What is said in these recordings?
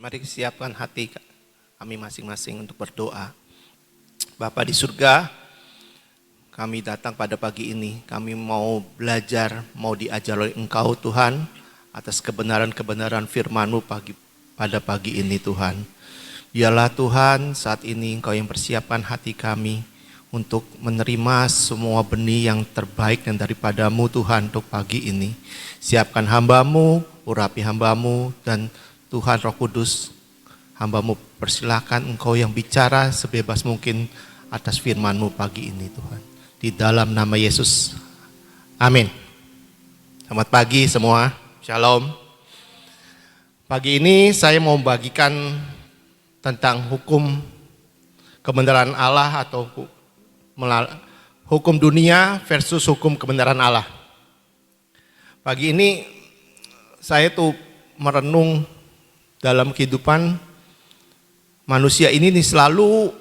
Mari siapkan hati kami masing-masing untuk berdoa. Bapa di surga, kami datang pada pagi ini. Kami mau belajar, mau diajar oleh Engkau Tuhan, atas kebenaran-kebenaran firman-Mu pada pagi ini Tuhan. Biarlah Tuhan saat ini Engkau yang persiapkan hati kami untuk menerima semua benih yang terbaik dan daripada-Mu Tuhan untuk pagi ini. Siapkan hamba-Mu, urapi hamba-Mu, dan Tuhan Roh Kudus, hamba-Mu persilahkan Engkau yang bicara sebebas mungkin atas firman-Mu pagi ini Tuhan. Di dalam nama Yesus, amin. Selamat pagi semua, shalom. Pagi ini saya mau membagikan tentang hukum kebenaran Allah atau hukum dunia versus hukum kebenaran Allah. Pagi ini saya tuh merenung dalam kehidupan manusia ini selalu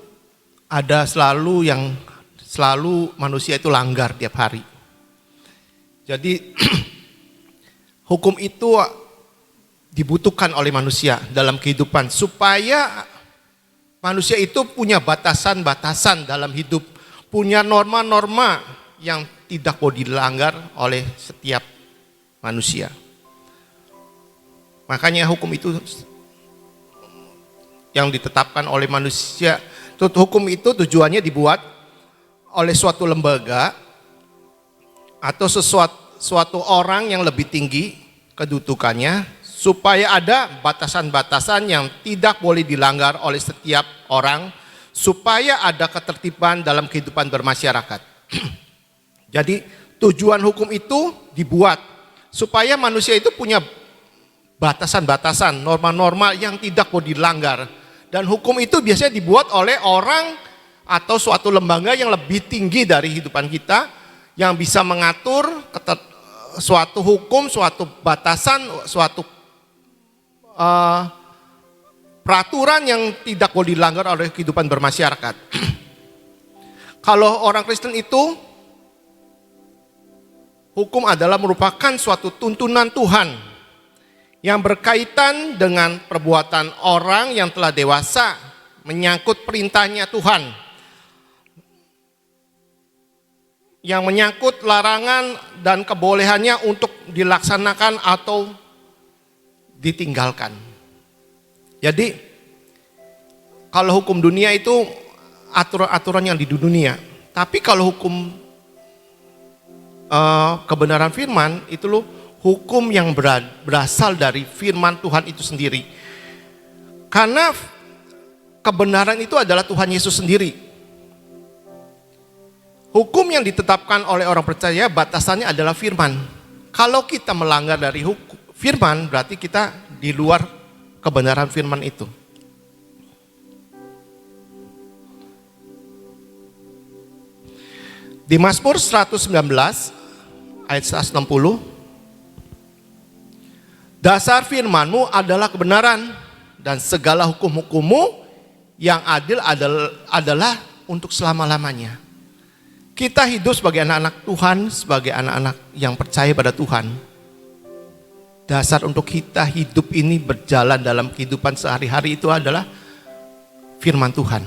manusia itu langgar tiap hari. Jadi hukum itu dibutuhkan oleh manusia dalam kehidupan supaya manusia itu punya batasan-batasan dalam hidup, punya norma-norma yang tidak boleh dilanggar oleh setiap manusia. Makanya hukum itu yang ditetapkan oleh manusia, hukum itu tujuannya dibuat oleh suatu lembaga atau suatu orang yang lebih tinggi kedudukannya supaya ada batasan-batasan yang tidak boleh dilanggar oleh setiap orang supaya ada ketertiban dalam kehidupan bermasyarakat. Jadi tujuan hukum itu dibuat supaya manusia itu punya batasan-batasan, norma-norma yang tidak boleh dilanggar. Dan hukum itu biasanya dibuat oleh orang atau suatu lembaga yang lebih tinggi dari kehidupan kita, yang bisa mengatur suatu hukum, suatu batasan, suatu peraturan yang tidak boleh dilanggar oleh kehidupan bermasyarakat. Kalau orang Kristen itu, hukum adalah merupakan suatu tuntunan Tuhan yang berkaitan dengan perbuatan orang yang telah dewasa, menyangkut perintahnya Tuhan, yang menyangkut larangan dan kebolehannya untuk dilaksanakan atau ditinggalkan. Jadi kalau hukum dunia itu aturan-aturan yang di dunia, tapi kalau hukum kebenaran firman itu loh, hukum yang berasal dari firman Tuhan itu sendiri. Karena kebenaran itu adalah Tuhan Yesus sendiri. Hukum yang ditetapkan oleh orang percaya batasannya adalah firman. Kalau kita melanggar dari firman, berarti kita di luar kebenaran firman itu. Di Mazmur 119 ayat 160, dasar firman-Mu adalah kebenaran dan segala hukum-hukum-Mu yang adil adalah untuk selama-lamanya. Kita hidup sebagai anak-anak Tuhan, sebagai anak-anak yang percaya pada Tuhan. Dasar untuk kita hidup ini berjalan dalam kehidupan sehari-hari itu adalah firman Tuhan.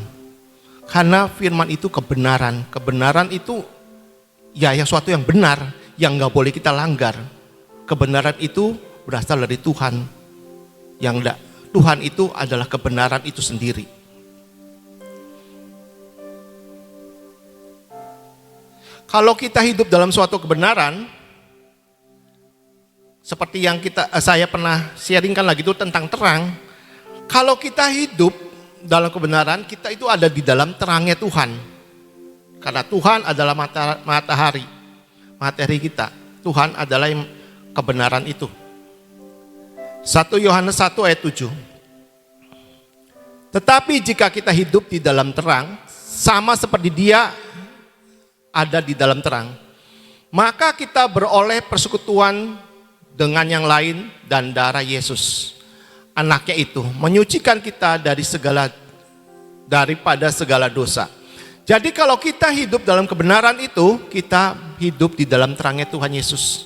Karena firman itu kebenaran. Kebenaran itu ya suatu yang benar, yang gak boleh kita langgar. Kebenaran itu berasal dari Tuhan. Tuhan itu adalah kebenaran itu sendiri. Kalau kita hidup dalam suatu kebenaran, seperti yang saya pernah sharingkan lagi itu tentang terang. Kalau kita hidup dalam kebenaran, kita itu ada di dalam terangnya Tuhan. Karena Tuhan adalah matahari kita. Tuhan adalah kebenaran itu. 1 Yohanes 1 ayat 7. Tetapi jika kita hidup di dalam terang, sama seperti Dia ada di dalam terang, maka kita beroleh persekutuan dengan yang lain dan darah Yesus, anaknya itu, menyucikan kita daripada segala dosa. Jadi kalau kita hidup dalam kebenaran itu, kita hidup di dalam terangnya Tuhan Yesus.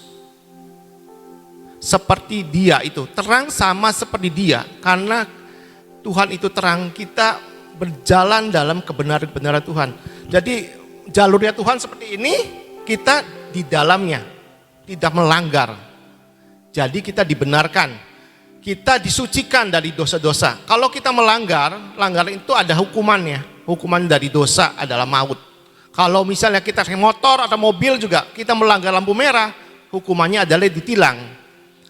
Seperti Dia itu, terang sama seperti Dia, karena Tuhan itu terang, kita berjalan dalam kebenaran-kebenaran Tuhan. Jadi jalurnya Tuhan seperti ini, kita di dalamnya, tidak melanggar. Jadi kita dibenarkan, kita disucikan dari dosa-dosa. Kalau kita melanggar, langgar itu ada hukumannya. Hukuman dari dosa adalah maut. Kalau misalnya kita naik motor atau mobil juga, kita melanggar lampu merah, hukumannya adalah ditilang.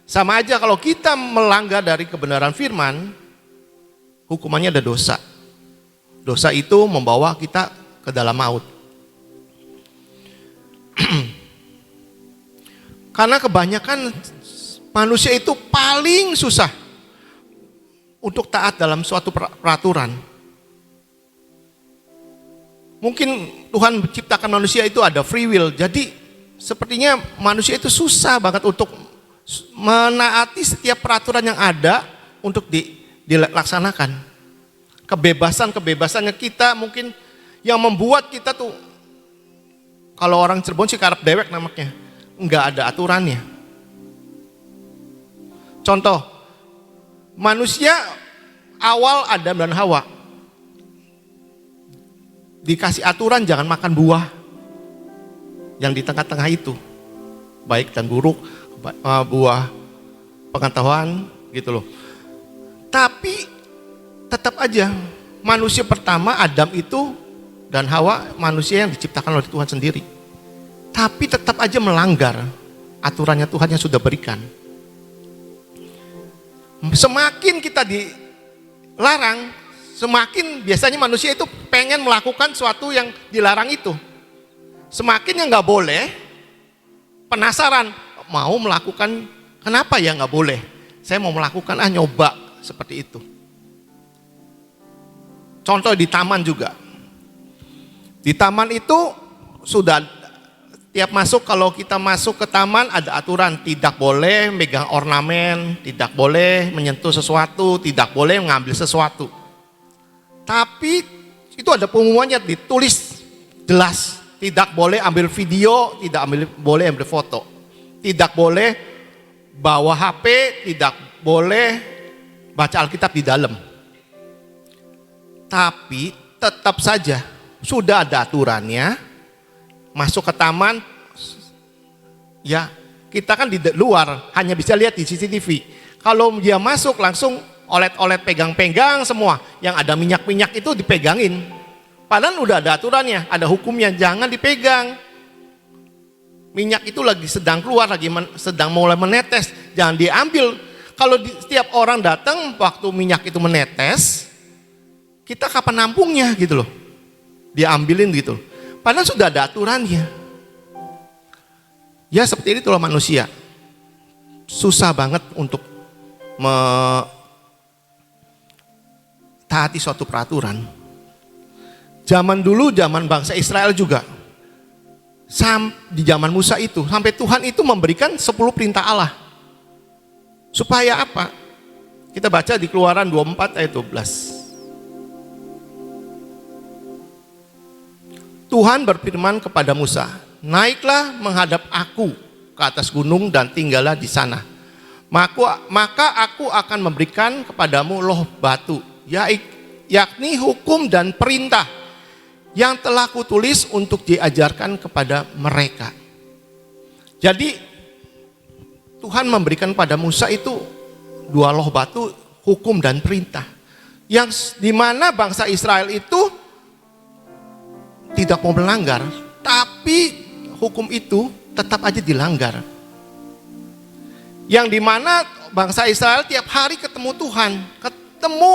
Sama aja kalau kita melanggar dari kebenaran firman, hukumannya ada dosa. Dosa itu membawa kita ke dalam maut. Karena kebanyakan manusia itu paling susah untuk taat dalam suatu peraturan. Mungkin Tuhan menciptakan manusia itu ada free will, jadi sepertinya manusia itu susah banget untuk menaati setiap peraturan yang ada untuk dilaksanakan. Kebebasannya kita mungkin yang membuat kita tuh, kalau orang Cirebon sih karep dewek namanya, enggak ada aturannya. Contoh, manusia awal Adam dan Hawa dikasih aturan jangan makan buah yang di tengah-tengah itu, baik dan buruk, buah pengetahuan gitu loh. Tapi tetap aja manusia pertama Adam itu dan Hawa manusia yang diciptakan oleh Tuhan sendiri. Tapi tetap aja melanggar aturannya Tuhan yang sudah berikan. Semakin kita dilarang, semakin biasanya manusia itu pengen melakukan sesuatu yang dilarang itu. Semakin yang nggak boleh, penasaran, mau melakukan, kenapa ya nggak boleh? Saya mau melakukan, nyoba seperti itu. Contoh di taman juga. Di taman itu sudah tiap masuk, kalau kita masuk ke taman ada aturan, tidak boleh megang ornamen, tidak boleh menyentuh sesuatu, tidak boleh mengambil sesuatu. Tapi itu ada pengumumannya ditulis jelas, tidak boleh ambil video, tidak boleh ambil foto. Tidak boleh bawa HP, tidak boleh baca Alkitab di dalam. Tapi tetap saja sudah ada aturannya. Masuk ke taman, ya kita kan di luar hanya bisa lihat di CCTV. Kalau dia masuk langsung olet-olet pegang-pegang semua. Yang ada minyak-minyak itu dipegangin. Padahal udah ada aturannya, ada hukumnya, jangan dipegang. Minyak itu lagi sedang keluar, sedang mulai menetes, jangan diambil. Kalau setiap orang datang waktu minyak itu menetes, kita kapan nampungnya gitu loh. Diambilin gitu. Padahal sudah ada aturannya. Ya seperti itulah manusia. Susah banget untuk taati suatu peraturan. Zaman dulu, zaman bangsa Israel juga. Di zaman Musa itu, sampai Tuhan itu memberikan 10 perintah Allah. Supaya apa? Kita baca di Keluaran 24 ayat 12. Tuhan berfirman kepada Musa, naiklah menghadap aku ke atas gunung dan tinggallah di sana. Maka aku akan memberikan kepadamu loh batu, yakni hukum dan perintah yang telah kutulis untuk diajarkan kepada mereka. Jadi Tuhan memberikan pada Musa itu 2 loh batu, hukum dan perintah. Yang dimana bangsa Israel itu tidak mau melanggar, tapi hukum itu tetap aja dilanggar. Yang dimana bangsa Israel tiap hari ketemu Tuhan, ketemu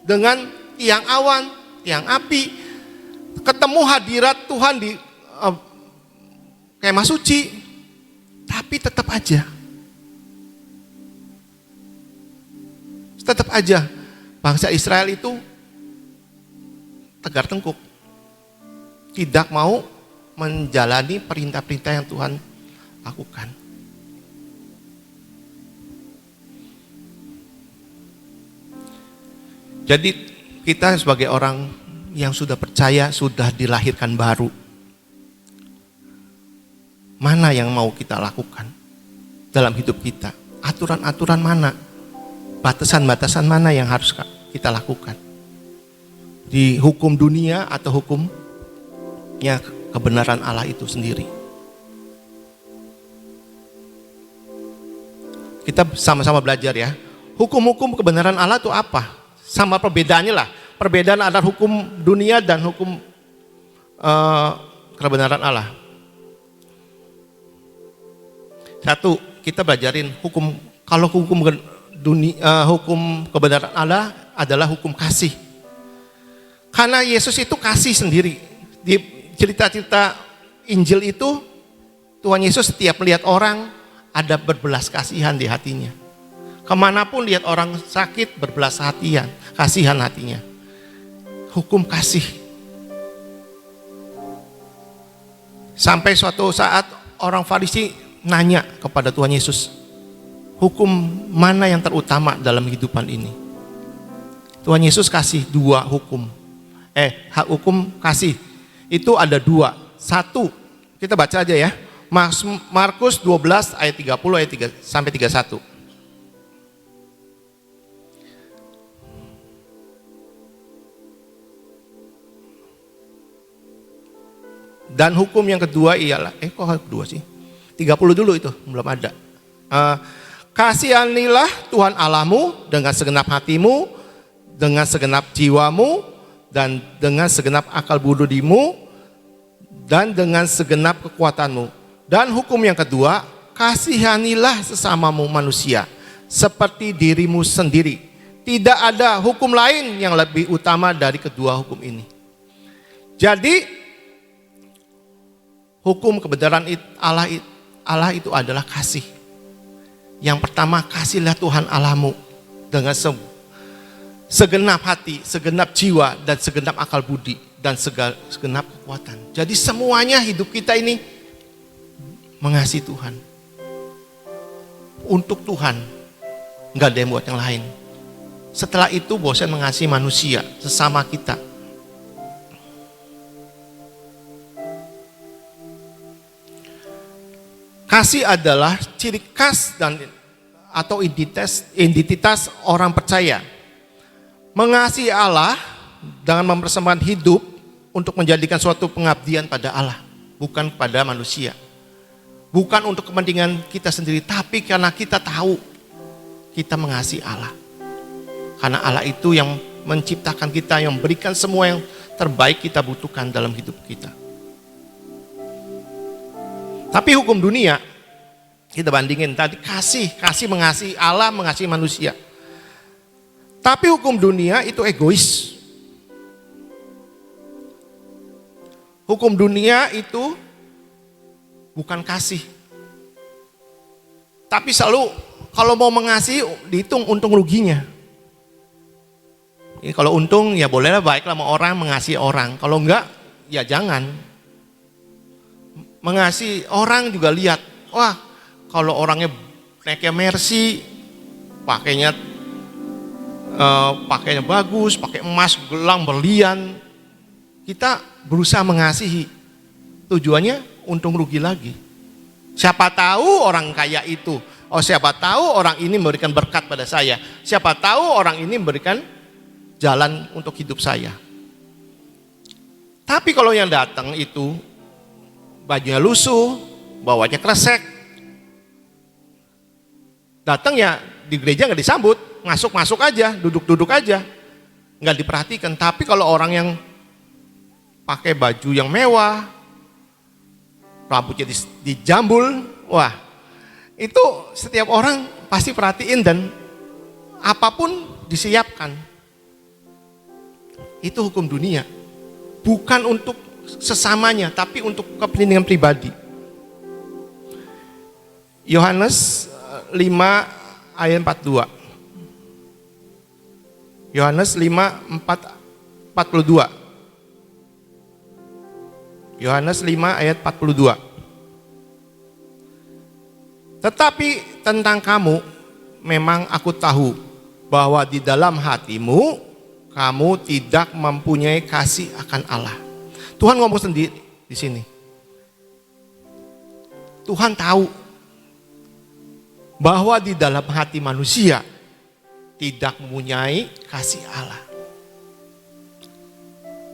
dengan tiang awan, tiang api, ketemu hadirat Tuhan di kemah suci, tapi tetap aja bangsa Israel itu tegar tengkuk, tidak mau menjalani perintah-perintah yang Tuhan lakukan. Jadi kita sebagai orang yang sudah percaya, sudah dilahirkan baru, mana yang mau kita lakukan dalam hidup kita? Aturan-aturan mana? Batasan-batasan mana yang harus kita lakukan. Di hukum dunia atau hukumnya kebenaran Allah itu sendiri. Kita sama-sama belajar ya. Hukum-hukum kebenaran Allah itu apa? Sama perbedaannya lah. Perbedaan antara hukum dunia dan hukum kebenaran Allah. Satu, kita belajarin hukum. Kalau hukum dunia, hukum kebenaran Allah adalah hukum kasih. Karena Yesus itu kasih sendiri. Di cerita-cerita Injil itu, Tuhan Yesus setiap melihat orang ada berbelas kasihan di hatinya. Kemanapun lihat orang sakit, berbelas kasihan hatinya. Hukum kasih. Sampai suatu saat orang Farisi nanya kepada Tuhan Yesus, hukum mana yang terutama dalam kehidupan ini? Tuhan Yesus kasih dua hukum. Hukum kasih itu ada dua. Satu, kita baca aja ya. Markus 12 ayat 30 ayat 3 sampai 31. Dan hukum yang kedua ialah, kok kedua sih? 30 dulu itu, belum ada. Kasihanilah Tuhan Allahmu dengan segenap hatimu, dengan segenap jiwamu, dan dengan segenap akal budimu, dan dengan segenap kekuatanmu. Dan hukum yang kedua, kasihanilah sesamamu manusia, seperti dirimu sendiri. Tidak ada hukum lain yang lebih utama dari kedua hukum ini. Jadi, hukum kebenaran Allah itu adalah kasih. Yang pertama, kasihlah Tuhan Allahmu dengan segenap hati, segenap jiwa, dan segenap akal budi, dan segenap kekuatan. Jadi semuanya hidup kita ini mengasihi Tuhan. Untuk Tuhan, nggak ada yang buat yang lain. Setelah itu bosan mengasihi manusia, sesama kita. Kasih adalah ciri khas atau identitas orang percaya. Mengasihi Allah dengan mempersembahkan hidup untuk menjadikan suatu pengabdian pada Allah, bukan kepada manusia. Bukan untuk kepentingan kita sendiri, tapi karena kita tahu kita mengasihi Allah. Karena Allah itu yang menciptakan kita, yang memberikan semua yang terbaik kita butuhkan dalam hidup kita. Tapi hukum dunia, kita bandingin tadi kasih mengasihi Allah, mengasihi manusia. Tapi hukum dunia itu egois. Hukum dunia itu bukan kasih. Tapi selalu kalau mau mengasihi dihitung untung ruginya. Jadi kalau untung ya bolehlah, baiklah sama orang, mengasihi orang. Kalau enggak ya jangan. Mengasihi orang juga lihat, wah kalau orangnya naiknya Mercy, pakainya bagus, pakai emas, gelang, berlian, kita berusaha mengasihi. Tujuannya untung rugi lagi. Siapa tahu orang kaya itu, siapa tahu orang ini memberikan berkat pada saya, siapa tahu orang ini memberikan jalan untuk hidup saya. Tapi kalau yang datang itu bajunya lusuh, bawanya kresek, datang ya di gereja nggak disambut, masuk aja, duduk aja, nggak diperhatikan. Tapi kalau orang yang pakai baju yang mewah, rambutnya dijambul, wah itu setiap orang pasti perhatiin dan apapun disiapkan. Itu hukum dunia, bukan untuk sesamanya, tapi untuk kepentingan pribadi. Yohanes 5 ayat 42. Yohanes 5:42. Yohanes 5 ayat 42. Tetapi tentang kamu, memang aku tahu bahwa di dalam hatimu kamu tidak mempunyai kasih akan Allah. Tuhan ngomong sendiri di sini. Tuhan tahu bahwa di dalam hati manusia tidak mempunyai kasih Allah.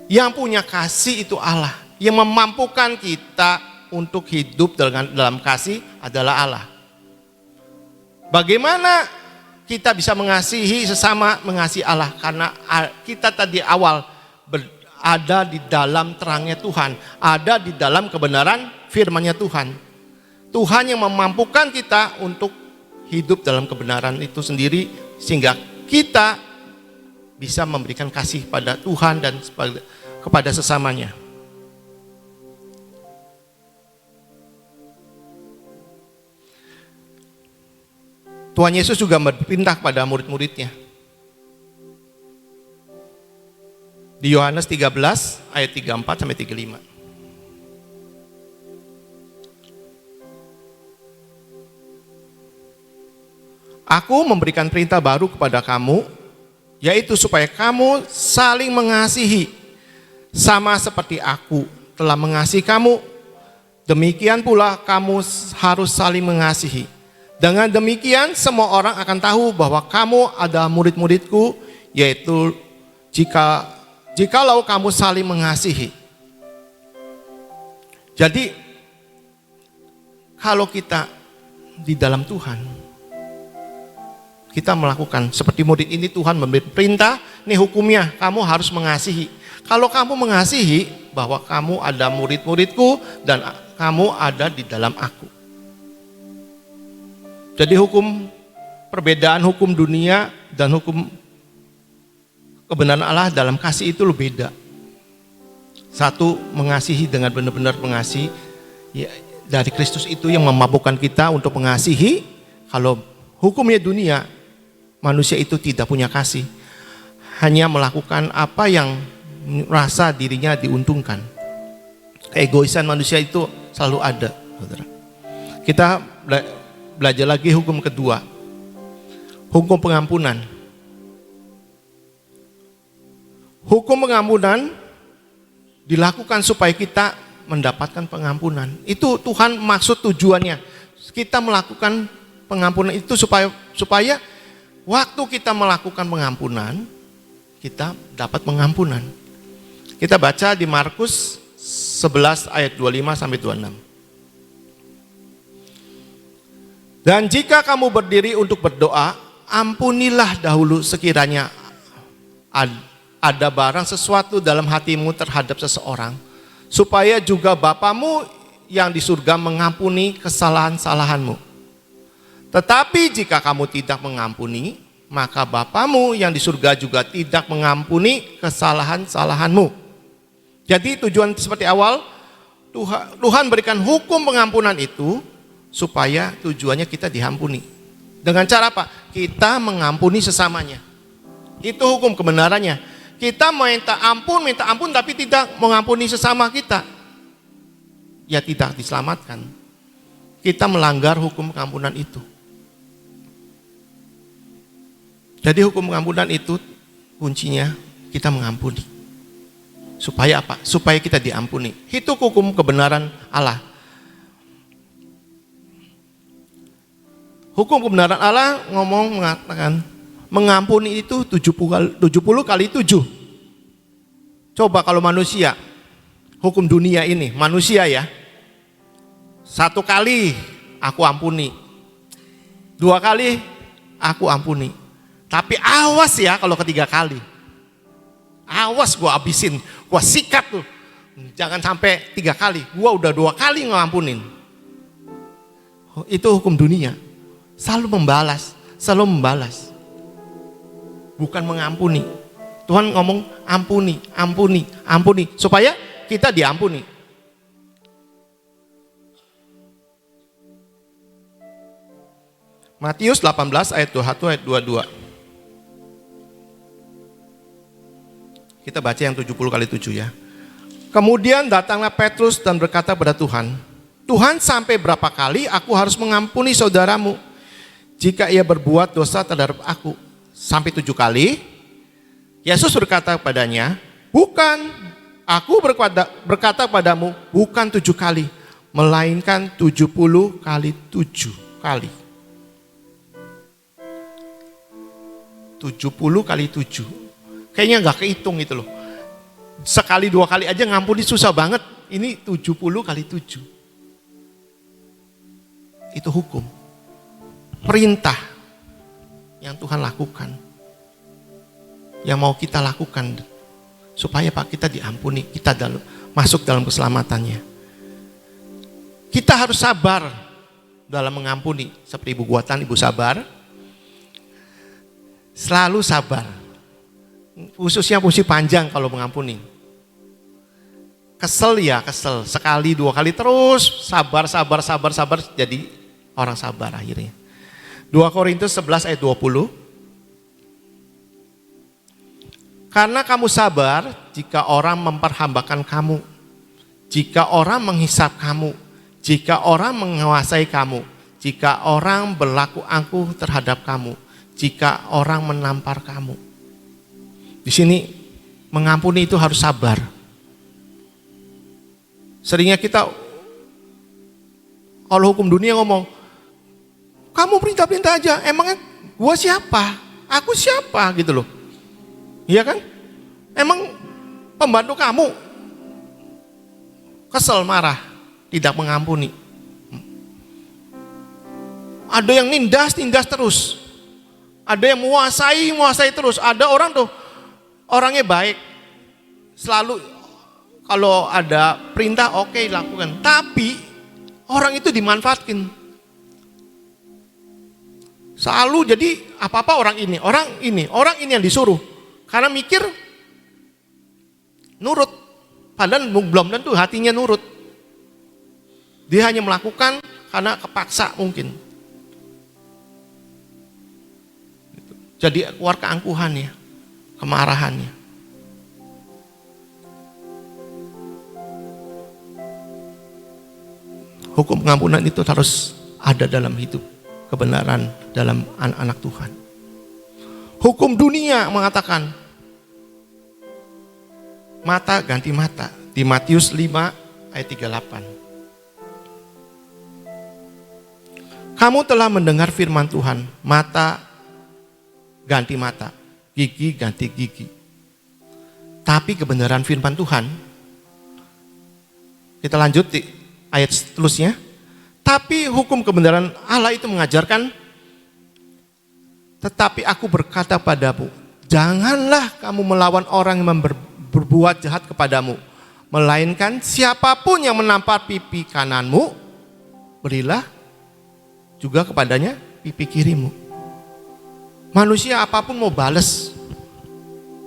Yang punya kasih itu Allah. Yang memampukan kita untuk hidup dalam kasih adalah Allah. Bagaimana kita bisa mengasihi sesama, mengasihi Allah? Karena kita tadi awal ada di dalam terangnya Tuhan, ada di dalam kebenaran firman-Nya Tuhan. Tuhan yang memampukan kita untuk hidup dalam kebenaran itu sendiri, sehingga kita bisa memberikan kasih pada Tuhan dan kepada sesamanya. Tuhan Yesus juga berperintah kepada murid-muridnya. Di Yohanes 13 ayat 34 sampai 35. Aku memberikan perintah baru kepada kamu, yaitu supaya kamu saling mengasihi, sama seperti aku telah mengasihi kamu, demikian pula kamu harus saling mengasihi. Dengan demikian semua orang akan tahu bahwa kamu adalah murid-muridku, yaitu jikalau kamu saling mengasihi. Jadi kalau kita di dalam Tuhan, kita melakukan seperti murid ini, Tuhan memberi perintah, ini hukumnya, kamu harus mengasihi. Kalau kamu mengasihi, bahwa kamu ada murid-muridku dan kamu ada di dalam aku. Jadi perbedaan hukum dunia dan hukum kebenaran Allah dalam kasih itu lebih beda. Satu, mengasihi dengan benar-benar mengasihi, ya, dari Kristus itu yang memampukan kita untuk mengasihi. Kalau hukumnya dunia, manusia itu tidak punya kasih, hanya melakukan apa yang merasa dirinya diuntungkan. Keegoisan manusia itu selalu ada, saudara. Kita belajar lagi hukum kedua, hukum pengampunan. Hukum pengampunan dilakukan supaya kita mendapatkan pengampunan. Itu Tuhan maksud tujuannya. Kita melakukan pengampunan itu supaya waktu kita melakukan pengampunan, kita dapat pengampunan. Kita baca di Markus 11 ayat 25 sampai 26. Dan jika kamu berdiri untuk berdoa, ampunilah dahulu sekiranya ada barang sesuatu dalam hatimu terhadap seseorang, supaya juga Bapamu yang di surga mengampuni kesalahan-salahanmu. Tetapi jika kamu tidak mengampuni, maka Bapamu yang di surga juga tidak mengampuni kesalahan-salahanmu. Jadi tujuan seperti awal, Tuhan berikan hukum pengampunan itu supaya tujuannya kita diampuni. Dengan cara apa? Kita mengampuni sesamanya. Itu hukum kebenarannya. Kita minta ampun tapi tidak mengampuni sesama kita, ya tidak diselamatkan. Kita melanggar hukum pengampunan itu. Jadi hukum pengampunan itu kuncinya kita mengampuni. Supaya apa? Supaya kita diampuni. Itu hukum kebenaran Allah. Hukum kebenaran Allah mengatakan mengampuni itu 70 kali 7. Coba kalau manusia, hukum dunia ini, manusia ya, 1 kali aku ampuni, 2 kali aku ampuni. Tapi awas ya kalau ketiga kali. Awas gua habisin, gua sikat tuh. Jangan sampai 3 kali, gua udah 2 kali ngampunin. Itu hukum dunia. Selalu membalas. Bukan mengampuni. Tuhan ngomong ampuni, supaya kita diampuni. Matius 18 ayat 21 ayat 22. Kita baca yang 70 kali 7 ya. Kemudian datanglah Petrus dan berkata kepada Tuhan, Tuhan, sampai berapa kali aku harus mengampuni saudaramu jika ia berbuat dosa terhadap aku? Sampai 7 kali? Yesus berkata kepadanya, bukan, aku berkata padamu, bukan 7 kali, melainkan 70 kali 7 kali. 70 kali 7. Kayaknya nggak kehitung itu loh. Sekali 2 kali aja ngampuni susah banget. Ini 70 kali 7. Itu hukum. Perintah yang Tuhan lakukan. Yang mau kita lakukan. Supaya Pak kita diampuni. Kita masuk dalam keselamatannya. Kita harus sabar dalam mengampuni. Seperti Ibu Buatan, Ibu sabar. Selalu sabar. Khususnya puisi panjang kalau mengampuni. Kesel ya kesel. Sekali 2 kali terus sabar jadi orang sabar akhirnya. 2 Korintus 11 ayat 20. Karena kamu sabar jika orang memperhambakan kamu. Jika orang menghisap kamu. Jika orang menguasai kamu. Jika orang berlaku angkuh terhadap kamu. Jika orang menampar kamu. Di sini mengampuni itu harus sabar. Seringnya kita kalau hukum dunia ngomong, kamu perintah-perintah aja, emangnya gua siapa? Aku siapa gitu loh. Iya kan? Emang pembantu kamu kesel, marah, tidak mengampuni. Ada yang nindas terus. Ada yang menguasai terus. Ada orang tuh orangnya baik. Selalu kalau ada perintah oke, lakukan. Tapi orang itu dimanfaatkan. Selalu jadi apa-apa orang ini yang disuruh. Karena mikir nurut. Padahal belum tentu hatinya nurut. Dia hanya melakukan karena kepaksa mungkin. Jadi keluar keangkuhannya, kemarahannya. Hukum pengampunan itu harus ada dalam hidup kebenaran dalam anak-anak Tuhan. Hukum dunia mengatakan mata ganti mata. Di Matius 5 ayat 38. Kamu telah mendengar firman Tuhan, mata ganti mata, gigi ganti gigi. Tapi kebenaran firman Tuhan, kita lanjut di ayat seterusnya. Tapi hukum kebenaran Allah itu mengajarkan, tetapi aku berkata padamu, janganlah kamu melawan orang yang berbuat jahat kepadamu, melainkan siapapun yang menampar pipi kananmu, berilah juga kepadanya pipi kirimu. Manusia apapun mau bales,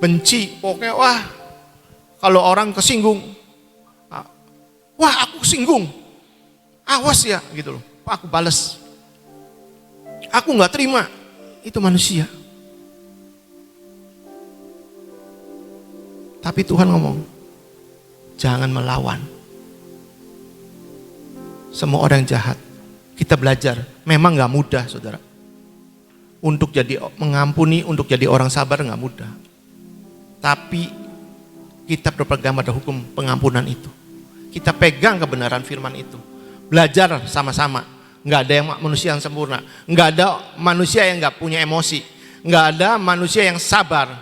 benci, pokoknya wah, kalau orang kesinggung, wah aku singgung, awas ya gitu loh, aku bales, aku nggak terima, itu manusia. Tapi Tuhan ngomong, jangan melawan semua orang jahat. Kita belajar, memang nggak mudah, saudara. Untuk jadi mengampuni, untuk jadi orang sabar nggak mudah. Tapi kita berpegang pada hukum pengampunan itu. Kita pegang kebenaran firman itu. Belajar sama-sama. Nggak ada yang manusia yang sempurna. Nggak ada manusia yang nggak punya emosi. Nggak ada manusia yang sabar.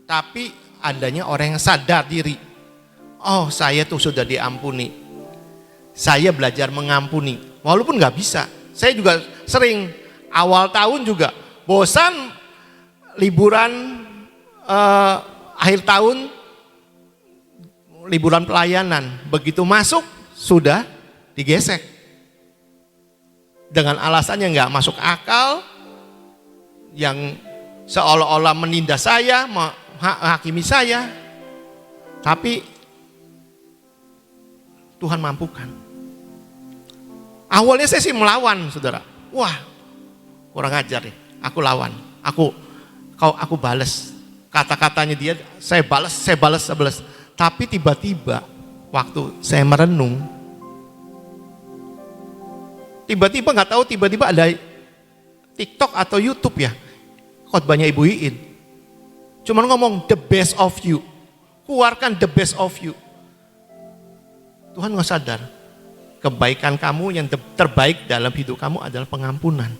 Tapi adanya orang yang sadar diri. Oh, saya tuh sudah diampuni. Saya belajar mengampuni. Walaupun nggak bisa. Saya juga sering awal tahun juga bosan liburan akhir tahun, liburan pelayanan. Begitu masuk sudah digesek. Dengan alasan yang nggak masuk akal, yang seolah-olah menindas saya, menghakimi saya. Tapi Tuhan mampukan. Awalnya saya sih melawan, saudara. Wah, kurang ajar ya. Aku lawan. Aku balas. Kata-katanya dia, saya balas. Tapi tiba-tiba waktu saya merenung, tiba-tiba nggak tahu, tiba-tiba ada TikTok atau YouTube ya, khotbahnya Ibu Iin. Cuman ngomong the best of you, keluarkan the best of you. Tuhan nggak sadar, kebaikan kamu yang terbaik dalam hidup kamu adalah pengampunan.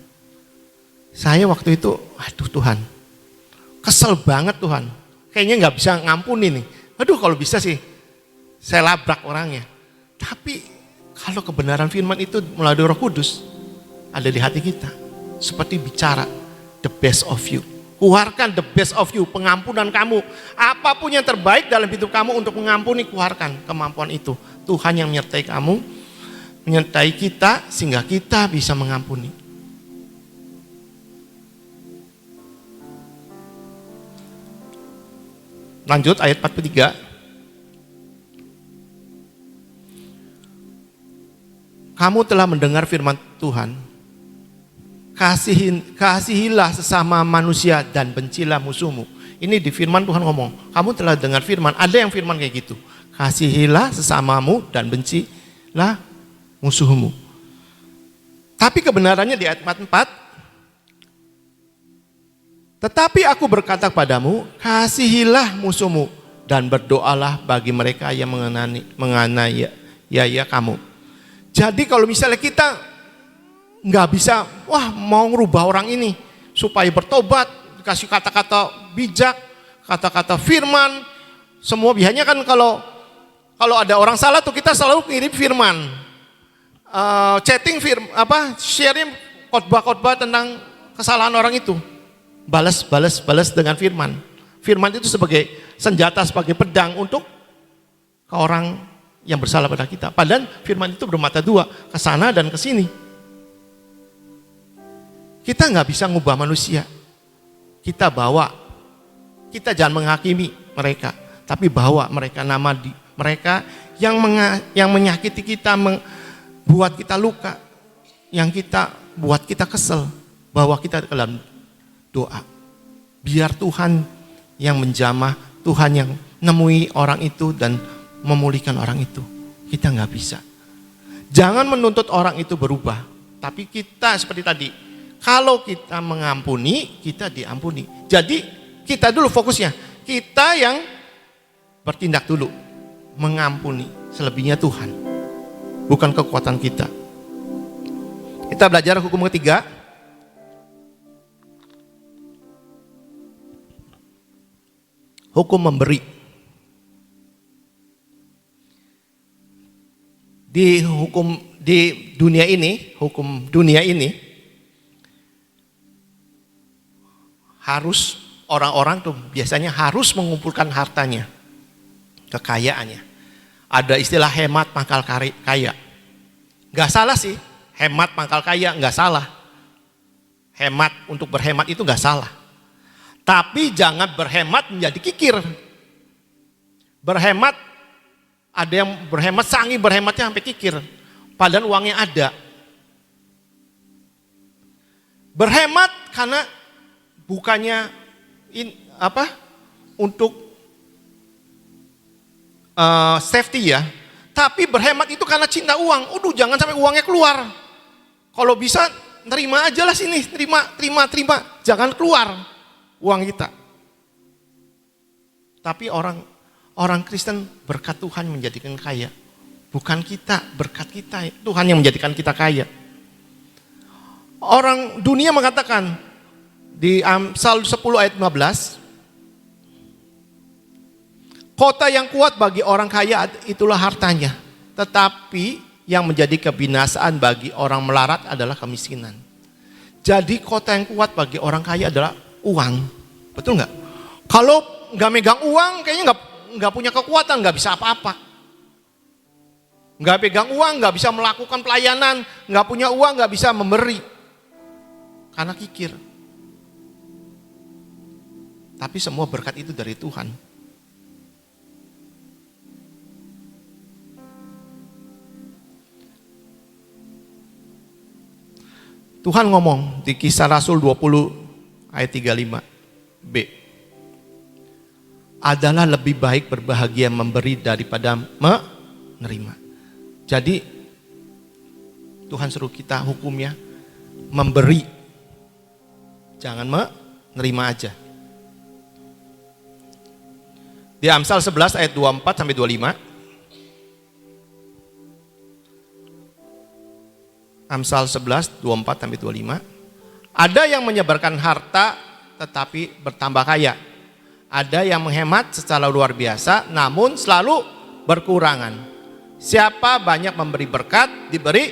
Saya waktu itu, aduh Tuhan, kesel banget Tuhan. Kayaknya nggak bisa ngampuni nih. Aduh kalau bisa sih saya labrak orangnya. Tapi kalau kebenaran firman itu melalui Roh Kudus ada di hati kita. Seperti bicara the best of you. Keluarkan the best of you, pengampunan kamu. Apapun yang terbaik dalam hidup kamu untuk mengampuni, keluarkan kemampuan itu. Tuhan yang menyertai kamu, menyertai kita sehingga kita bisa mengampuni. Lanjut ayat 43. Kamu telah mendengar firman Tuhan. Kasihilah sesama manusia dan bencilah musuhmu. Ini di firman Tuhan ngomong. Kamu telah dengar firman. Ada yang firman kayak gitu. Kasihilah sesamamu dan bencilah musuhmu. Tapi kebenarannya di ayat 44. Tetapi aku berkata kepadamu, kasihilah musuhmu dan berdoalah bagi mereka yang menganiaya kamu. Jadi kalau misalnya kita nggak bisa, wah mau ngerubah orang ini supaya bertobat, dikasih kata-kata bijak, kata-kata firman, semua biasanya kan kalau ada orang salah tuh kita selalu kirim firman, sharing khotbah-khotbah tentang kesalahan orang itu, balas dengan firman. Firman itu sebagai senjata, sebagai pedang untuk ke orang yang bersalah pada kita. Padahal firman itu bermata dua, ke sana dan ke sini. Kita nggak bisa ngubah manusia. Kita jangan menghakimi mereka, tapi bawa mereka mereka yang menyakiti kita, buat kita luka, yang buat kita kesel, bawa kita ke dalam doa. Biar Tuhan yang menjamah, Tuhan yang nemui orang itu dan memulihkan orang itu. Kita nggak bisa. Jangan menuntut orang itu berubah, tapi kita seperti tadi. Kalau kita mengampuni, kita diampuni. Jadi kita dulu fokusnya, kita yang bertindak dulu, mengampuni. Selebihnya Tuhan, bukan kekuatan kita. Kita belajar hukum ketiga. Hukum memberi. Di hukum dunia ini, harus orang-orang tuh biasanya harus mengumpulkan hartanya, kekayaannya. Ada istilah hemat pangkal kaya. Gak salah sih, hemat pangkal kaya gak salah. Hemat untuk berhemat itu gak salah. Tapi jangan berhemat menjadi kikir. Berhemat, ada yang berhemat sangi berhematnya sampai kikir. Padahal uangnya ada. Berhemat karena bukannya untuk safety ya, tapi berhemat itu karena cinta uang. Jangan sampai uangnya keluar. Kalau bisa terima aja lah sini, terima, jangan keluar uang kita. Tapi orang Kristen berkat Tuhan menjadikan kaya, bukan kita, berkat kita Tuhan yang menjadikan kita kaya. Orang dunia mengatakan di Amsal 10 ayat 15, kota yang kuat bagi orang kaya itulah hartanya, tetapi yang menjadi kebinasaan bagi orang melarat adalah kemiskinan. Jadi kota yang kuat bagi orang kaya adalah uang, betul nggak? Kalau nggak megang uang, kayaknya nggak punya kekuatan, nggak bisa apa-apa. Nggak pegang uang, nggak bisa melakukan pelayanan, nggak punya uang, nggak bisa memberi, karena kikir. Tapi semua berkat itu dari Tuhan. Tuhan ngomong di Kisah Rasul 20 ayat 35b. Adalah lebih baik berbahagia memberi daripada menerima. Jadi Tuhan suruh kita hukumnya memberi. Jangan menerima aja. Di Amsal 11 ayat 24 sampai 25. Amsal 11 24 sampai 25. Ada yang menyebarkan harta tetapi bertambah kaya. Ada yang menghemat secara luar biasa namun selalu berkurangan. Siapa banyak memberi berkat, diberi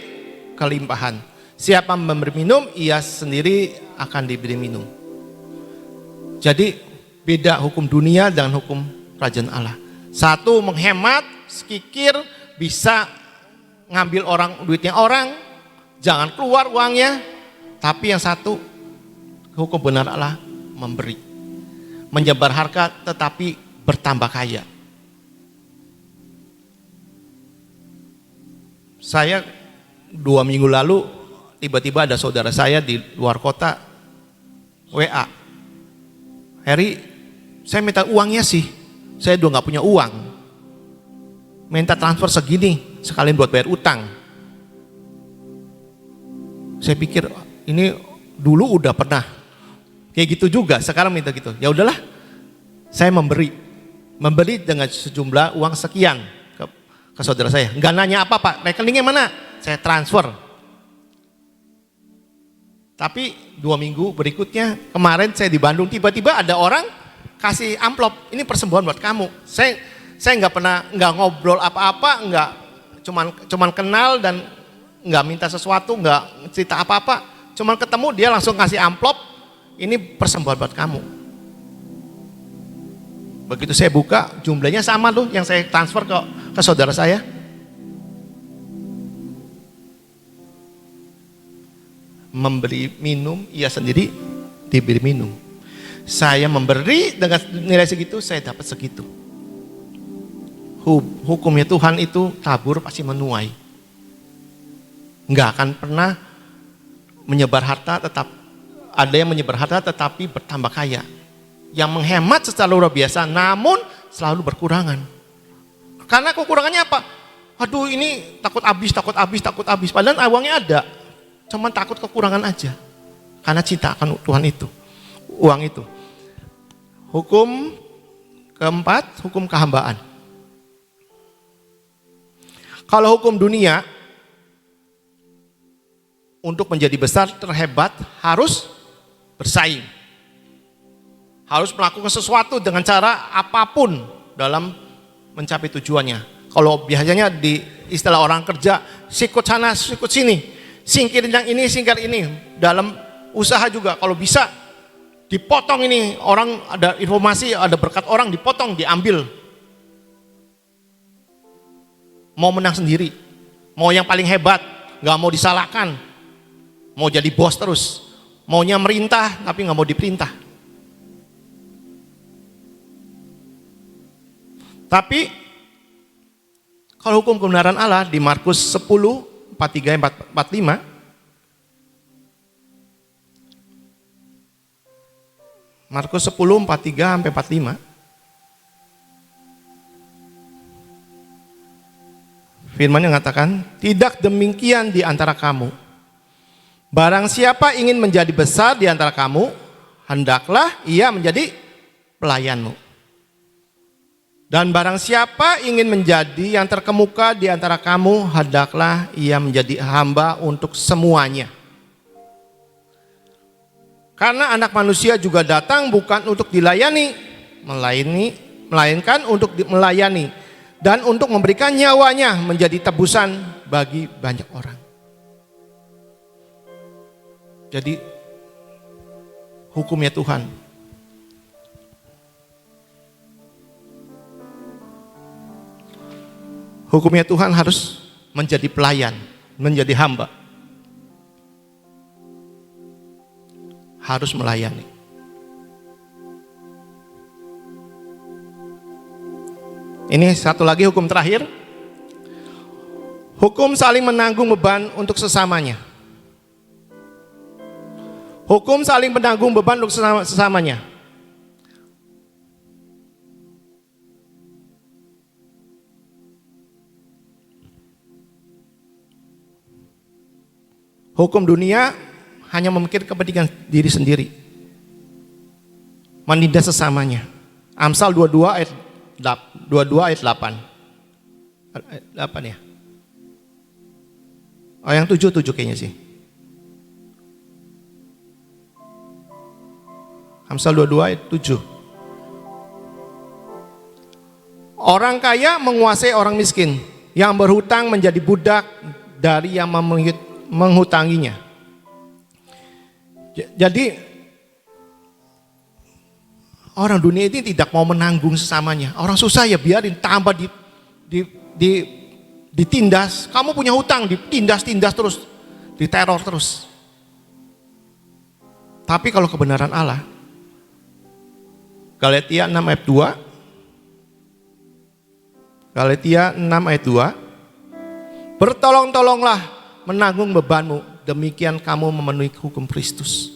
kelimpahan. Siapa memberi minum, ia sendiri akan diberi minum. Jadi beda hukum dunia dan hukum kerajaan Allah. Satu menghemat, sekikir, bisa ngambil orang duitnya orang, jangan keluar uangnya. Tapi yang satu, hukum benar Allah memberi. Menyebar harta tetapi bertambah kaya. Saya 2 minggu lalu tiba-tiba ada saudara saya di luar kota WA. Heri, saya minta uangnya sih. Saya udah gak punya uang. Minta transfer segini, sekalian buat bayar utang. Saya pikir ini dulu udah pernah kayak gitu juga, sekarang minta gitu. Ya udahlah, saya memberi dengan sejumlah uang sekian ke saudara saya. Enggak nanya apa Pak, rekeningnya mana? Saya transfer. Tapi 2 minggu berikutnya, kemarin saya di Bandung, tiba-tiba ada orang kasih amplop, ini persembahan buat kamu. Saya nggak ngobrol apa-apa, nggak cuman kenal dan nggak minta sesuatu, nggak cerita apa-apa, cuman ketemu dia langsung kasih amplop, ini persembahan buat kamu. Begitu saya buka, jumlahnya sama tuh yang saya transfer ke saudara saya. Memberi minum, ia sendiri diberi minum. Saya memberi dengan nilai segitu, saya dapat segitu. Hukumnya Tuhan itu tabur pasti menuai. Enggak akan pernah menyebar harta, tetap ada yang menyebar harta tetapi bertambah kaya. Yang menghemat secara luar biasa namun selalu berkurangan. Karena kekurangannya apa? Aduh ini takut habis. Padahal uangnya ada. Cuman takut kekurangan aja. Karena cinta akan Tuhan itu. Uang itu. Hukum keempat, hukum kehambaan. Kalau hukum dunia, untuk menjadi besar terhebat harus bersaing. Harus melakukan sesuatu dengan cara apapun dalam mencapai tujuannya. Kalau biasanya di istilah orang kerja, sikut sana, sikut sini. Singkirin yang ini, singkir ini. Dalam usaha juga kalau bisa dipotong ini. Orang ada informasi, ada berkat orang dipotong, diambil. Mau menang sendiri. Mau yang paling hebat, gak mau disalahkan. Mau jadi bos terus. Maunya merintah tapi gak mau diperintah. Tapi kalau hukum kebenaran Allah di Markus 10 43-45, Markus 10 43-45, firman yang mengatakan, tidak demikian di antara kamu. Barang siapa ingin menjadi besar di antara kamu, hendaklah ia menjadi pelayanmu. Dan barang siapa ingin menjadi yang terkemuka di antara kamu, hendaklah ia menjadi hamba untuk semuanya. Karena anak manusia juga datang bukan untuk dilayani, melainkan untuk melayani. Dan untuk memberikan nyawanya menjadi tebusan bagi banyak orang. Jadi hukumnya Tuhan. Hukumnya Tuhan harus menjadi pelayan, menjadi hamba. Harus melayani. Ini satu lagi hukum terakhir. Hukum saling menanggung beban untuk sesamanya. Hukum saling menanggung beban untuk sesamanya. Hukum dunia hanya memikir kepentingan diri sendiri. Menindas sesamanya. Amsal 22 ayat 8. 8 ya. Oh yang 7 kayaknya sih. Amsal 22 ayat 7. Orang kaya menguasai orang miskin, yang berhutang menjadi budak dari yang menghutanginya. Jadi orang dunia ini tidak mau menanggung sesamanya. Orang susah ya biarin, tambah ditindas. Kamu punya hutang, ditindas terus, diteror terus. Tapi kalau kebenaran Allah, Galatia 6 ayat 2, Galatia 6 ayat 2, bertolong-tolonglah menanggung bebanmu, demikian kamu memenuhi hukum Kristus.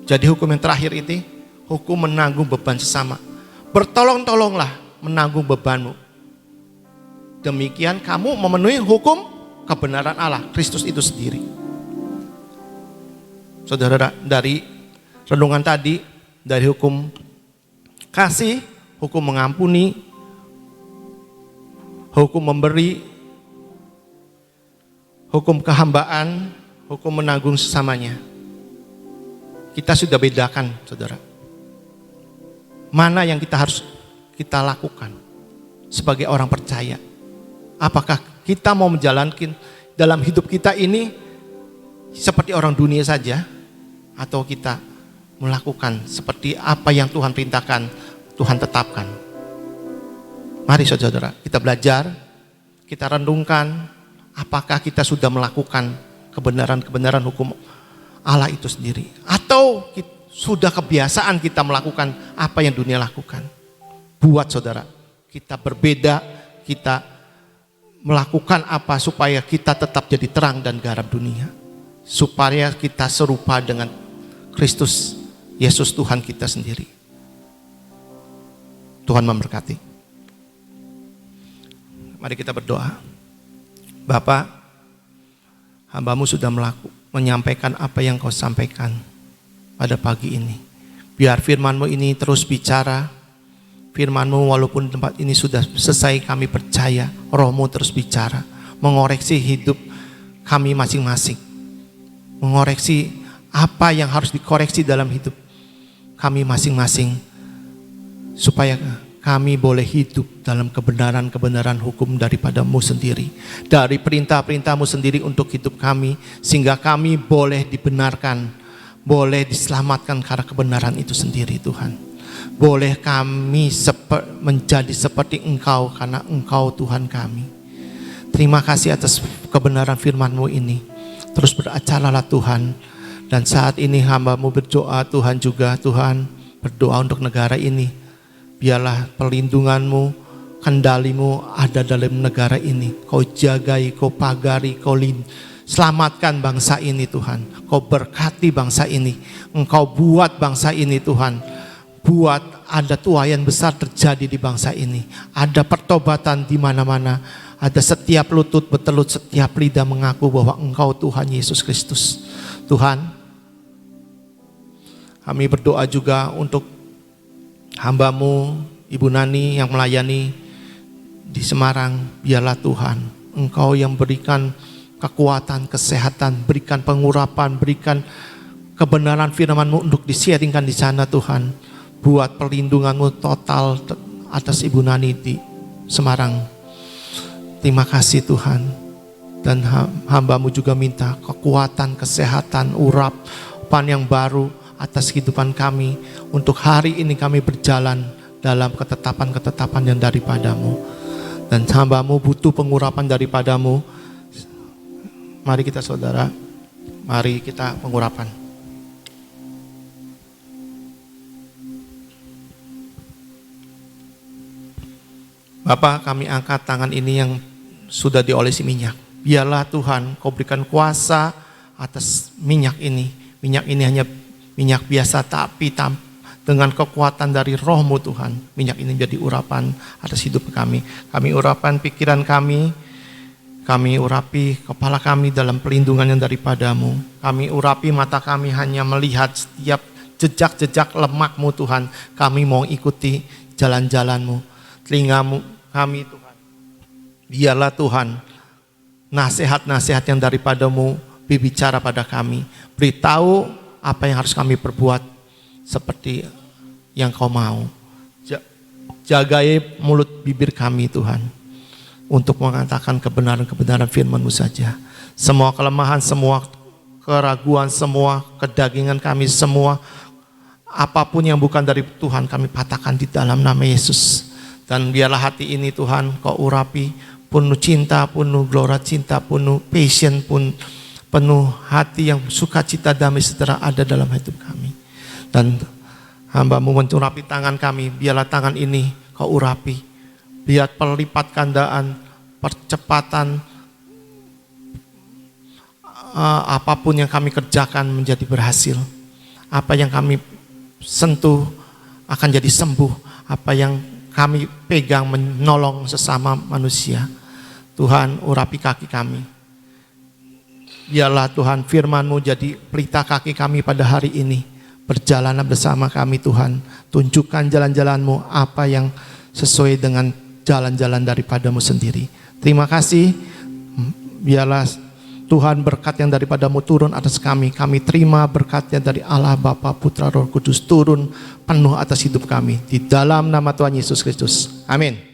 Jadi hukum yang terakhir ini, hukum menanggung beban sesama. Bertolong-tolonglah menanggung bebanmu, demikian kamu memenuhi hukum kebenaran Allah, Kristus itu sendiri. Saudara, dari renungan tadi, dari hukum kasih, hukum mengampuni, hukum memberi, hukum kehambaan, hukum menanggung sesamanya. Kita sudah bedakan, saudara. Mana yang harus kita lakukan sebagai orang percaya? Apakah kita mau menjalankan dalam hidup kita ini seperti orang dunia saja, atau kita melakukan seperti apa yang Tuhan perintahkan, Tuhan tetapkan? Mari saudara, kita belajar, kita renungkan, apakah kita sudah melakukan kebenaran-kebenaran hukum Allah itu sendiri, atau sudah kebiasaan kita melakukan apa yang dunia lakukan. Buat saudara, kita berbeda, kita melakukan apa supaya kita tetap jadi terang dan garam dunia, supaya kita serupa dengan Kristus Yesus Tuhan kita sendiri. Tuhan memberkati. Mari kita berdoa. Bapa, hamba-Mu sudah menyampaikan apa yang Kau sampaikan pada pagi ini. Biar firman-Mu ini terus bicara. Firman-Mu walaupun tempat ini sudah selesai, kami percaya Roh-Mu terus bicara, mengoreksi hidup kami masing-masing, mengoreksi apa yang harus dikoreksi dalam hidup kami masing-masing, supaya kami boleh hidup dalam kebenaran-kebenaran hukum daripada-Mu sendiri, dari perintah-perintah-Mu sendiri untuk hidup kami, sehingga kami boleh dibenarkan, boleh diselamatkan karena kebenaran itu sendiri. Tuhan, boleh kami menjadi seperti Engkau karena Engkau Tuhan kami. Terima kasih atas kebenaran firman-Mu ini. Terus beracaralah Tuhan. Dan saat ini hamba-Mu berdoa, Tuhan juga, Tuhan berdoa untuk negara ini. Biarlah perlindungan-Mu, kendali-Mu ada dalam negara ini. Kau jagai, Kau pagari, Kau selamatkan bangsa ini Tuhan. Kau berkati bangsa ini. Engkau buat bangsa ini Tuhan. Buat ada tuaian besar terjadi di bangsa ini. Ada pertobatan di mana-mana. Ada setiap lutut bertelut, setiap lidah mengaku bahwa Engkau Tuhan Yesus Kristus. Tuhan, kami berdoa juga untuk hamba-Mu, Ibu Nani yang melayani di Semarang. Biarlah Tuhan, Engkau yang berikan kekuatan, kesehatan, berikan pengurapan, berikan kebenaran firman-Mu untuk di-sharingkan di sana Tuhan. Buat perlindungan-Mu total atas Ibu Nani di Semarang. Terima kasih Tuhan. Dan hamba-Mu juga minta kekuatan, kesehatan, urapan yang baru atas kehidupan kami. Untuk hari ini kami berjalan dalam ketetapan-ketetapan yang daripada-Mu. Dan hamba-Mu butuh pengurapan daripada-Mu. Mari kita saudara, mari kita pengurapan. Bapa, kami angkat tangan ini yang sudah diolesi minyak. Biarlah Tuhan, Kau berikan kuasa atas minyak ini. Minyak ini hanya minyak biasa, tapi dengan kekuatan dari Roh-Mu Tuhan, minyak ini menjadi urapan atas hidup kami. Kami urapan pikiran kami urapi kepala kami dalam pelindungan yang daripada-Mu. Kami urapi mata kami hanya melihat setiap jejak-jejak lemak-Mu Tuhan. Kami mau ikuti jalan-jalan-Mu. Telinga-Mu kami Tuhan, biarlah Tuhan nasihat-nasihat yang daripada-Mu berbicara pada kami. Beritahu apa yang harus kami perbuat seperti yang Kau mau. Jagai mulut bibir kami Tuhan, untuk mengatakan kebenaran-kebenaran firman-Mu saja. Semua kelemahan, semua keraguan, semua kedagingan kami, semua apapun yang bukan dari Tuhan kami patahkan di dalam nama Yesus. Dan biarlah hati ini Tuhan Kau urapi, penuh cinta, penuh gelora cinta, penuh passion, penuh hati yang sukacita, damai sejahtera ada dalam hidup kami. Dan hamba-Mu mencurapi tangan kami, biarlah tangan ini Kau urapi, biar perlipat gandaan, percepatan, apapun yang kami kerjakan menjadi berhasil. Apa yang kami sentuh akan jadi sembuh. Apa yang kami pegang menolong sesama manusia. Tuhan, urapi kaki kami. Biarlah Tuhan firman-Mu jadi pelita kaki kami pada hari ini. Berjalanlah bersama kami Tuhan. Tunjukkan jalan-jalan-Mu, apa yang sesuai dengan jalan-jalan daripada-Mu sendiri. Terima kasih. Biarlah Tuhan berkat yang daripada-Mu turun atas kami. Kami terima berkatnya dari Allah Bapa, Putra, Roh Kudus turun penuh atas hidup kami. Di dalam nama Tuhan Yesus Kristus. Amin.